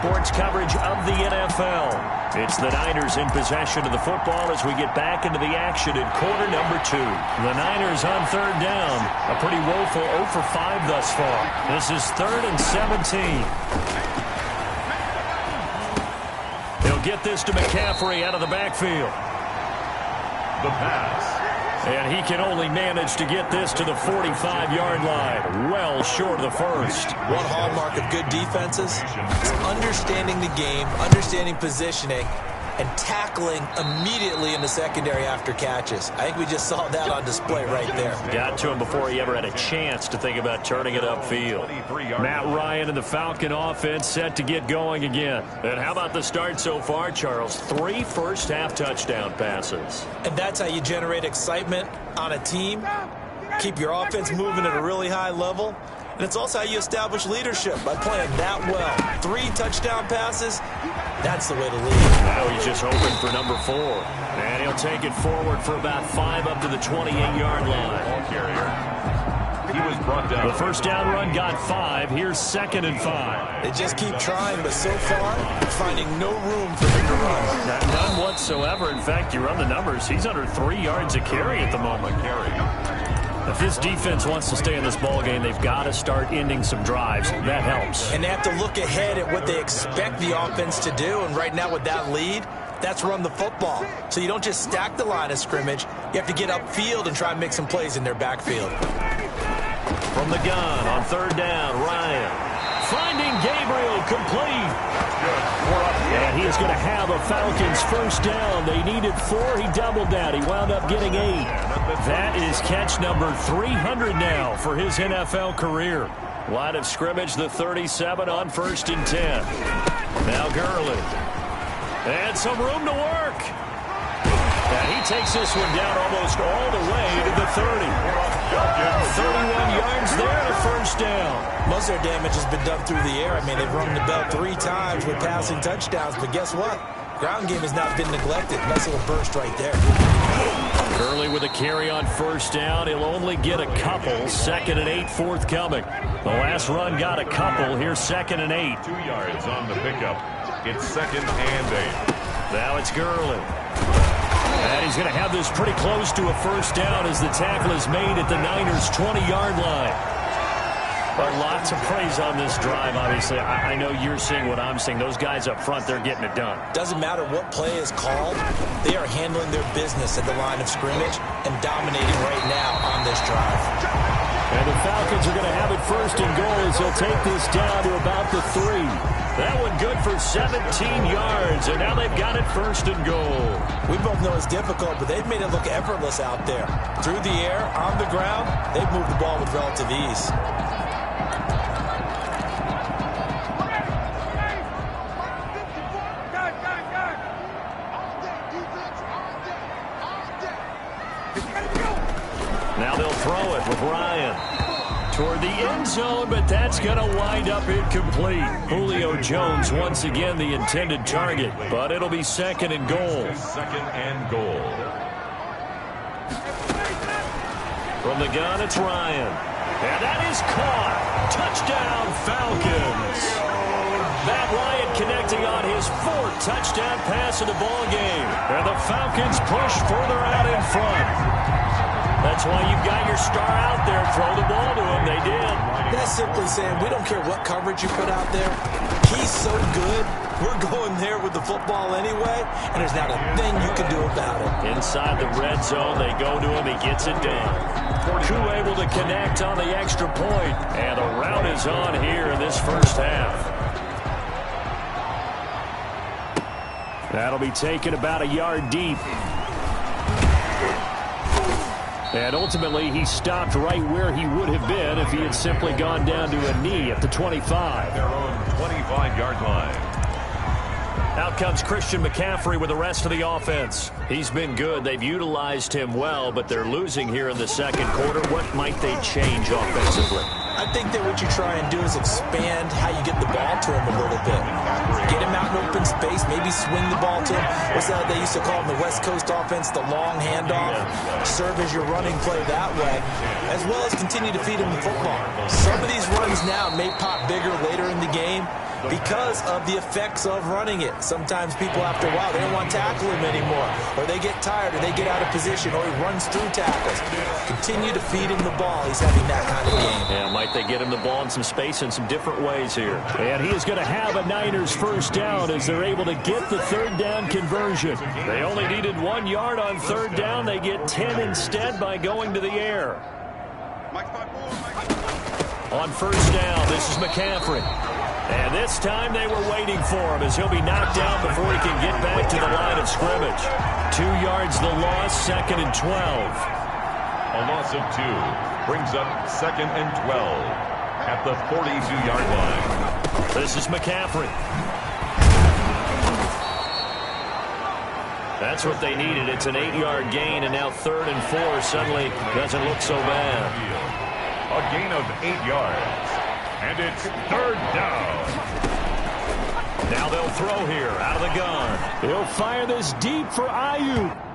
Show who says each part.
Speaker 1: sports coverage of the NFL. It's the Niners in possession of the football as we get back into the action in quarter number 2. The Niners on third down. A pretty woeful 0 for 5 thus far. This is 3rd and 17. He'll get this to McCaffrey out of the backfield.
Speaker 2: The pass.
Speaker 1: And he can only manage to get this to the 45-yard line. Well short of the first.
Speaker 3: One hallmark of good defenses is understanding the game, understanding positioning, and tackling immediately in the secondary after catches. I think we just saw that on display right there.
Speaker 1: Got to him before he ever had a chance to think about turning it upfield. Matt Ryan and the Falcon offense set to get going again. And how about the start so far, Charles? 3 first-half touchdown passes.
Speaker 3: And that's how you generate excitement on a team. Keep your offense moving at a really high level. And it's also how you establish leadership, by playing that well. 3 touchdown passes, that's the way to lead.
Speaker 1: Now he's just hoping for number 4. And he'll take it forward for about 5 up to the 28-yard line.
Speaker 2: Ball carrier. He was brought down.
Speaker 1: The first down run got 5. Here's 2nd and 5.
Speaker 3: They just keep trying, but so far, finding no room for him to run.
Speaker 1: None whatsoever. In fact, you run the numbers. He's under 3 yards a carry at the moment. If this defense wants to stay in this ballgame, they've got to start ending some drives. That helps.
Speaker 3: And they have to look ahead at what they expect the offense to do. And right now with that lead, that's run the football. So you don't just stack the line of scrimmage. You have to get upfield and try and make some plays in their backfield.
Speaker 1: From the gun on third down, Ryan. Finding Gabriel complete. And he is going to have a Falcons first down. They needed 4. He doubled that. He wound up getting 8. That is catch number 300 now for his NFL career. Line of scrimmage, the 37 on 1st and 10. Now Gurley. And some room to work. And he takes this one down almost all the way to the 30. 31 yards there and a first down.
Speaker 3: Most of their damage has been done through the air. I mean, they've rung the bell 3 times with passing touchdowns, but guess what? Ground game has not been neglected. Nice little burst right there.
Speaker 1: Gurley with a carry on first down. He'll only get a couple. 2nd and 8 forthcoming. The last run got a couple. Here's 2nd and 8.
Speaker 2: 2 yards on the pickup. It's 2nd and 8.
Speaker 1: Now it's Gurley. And he's going to have this pretty close to a first down as the tackle is made at the Niners' 20-yard line. But lots of praise on this drive, obviously. I know you're seeing what I'm seeing. Those guys up front, they're getting it done.
Speaker 3: Doesn't matter what play is called. They are handling their business at the line of scrimmage and dominating right now on this drive.
Speaker 1: And the Falcons are going to have it 1st and goal as they'll take this down to about the 3. That one good for 17 yards, and now they've got it 1st and goal.
Speaker 3: We both know it's difficult, but they've made it look effortless out there. Through the air, on the ground, they've moved the ball with relative ease.
Speaker 1: Now they'll throw it with Ryan toward the end zone, but that's going to wind up incomplete. Julio Jones once again the intended target, but it'll be 2nd and goal.
Speaker 2: 2nd and goal.
Speaker 1: From the gun, it's Ryan. And that is caught. Touchdown, Falcons. Matt Ryan connecting on his 4th touchdown pass of the ball game. And the Falcons push further out in front. That's why you've got your star out there. Throw the ball to him. They did.
Speaker 3: That's simply saying we don't care what coverage you put out there. He's so good. We're going there with the football anyway, and there's not a thing you can do about it.
Speaker 1: Inside the red zone, they go to him. He gets it done. Crew able to connect on the extra point, and the route is on here in this first half. That'll be taken about a yard deep. And ultimately, he stopped right where he would have been if he had simply gone down to a knee at the 25.
Speaker 2: Their own 25-yard line.
Speaker 1: Out comes Christian McCaffrey with the rest of the offense. He's been good. They've utilized him well, but they're losing here in the 2nd quarter. What might they change offensively?
Speaker 3: I think that what you try and do is expand how you get the ball to him a little bit. Get him out in open space, maybe swing the ball to him. What's that they used to call in the West Coast offense, the long handoff? Serve as your running play that way, as well as continue to feed him the football. Some of these runs now may pop bigger later in the game, because of the effects of running it. Sometimes people, after a while, they don't want to tackle him anymore, or they get tired, or they get out of position, or he runs through tackles. Continue to feed him the ball. He's having that kind of game.
Speaker 1: Yeah, might they get him the ball in some space in some different ways here. And he is going to have a Niners first down as they're able to get the third down conversion. They only needed 1 yard on third down. They get 10 instead by going to the air. On first down, this is McCaffrey. And this time they were waiting for him as he'll be knocked down before he can get back to the line of scrimmage. 2 yards the loss, 2nd and 12.
Speaker 2: A loss of 2 brings up 2nd and 12 at the 42-yard line.
Speaker 1: This is McCaffrey. That's what they needed. It's an 8-yard gain, and now 3rd and 4 suddenly doesn't look so bad.
Speaker 2: A gain of 8 yards. And it's 3rd down.
Speaker 1: Now they'll throw here out of the gun. He'll fire this deep for Ayuk.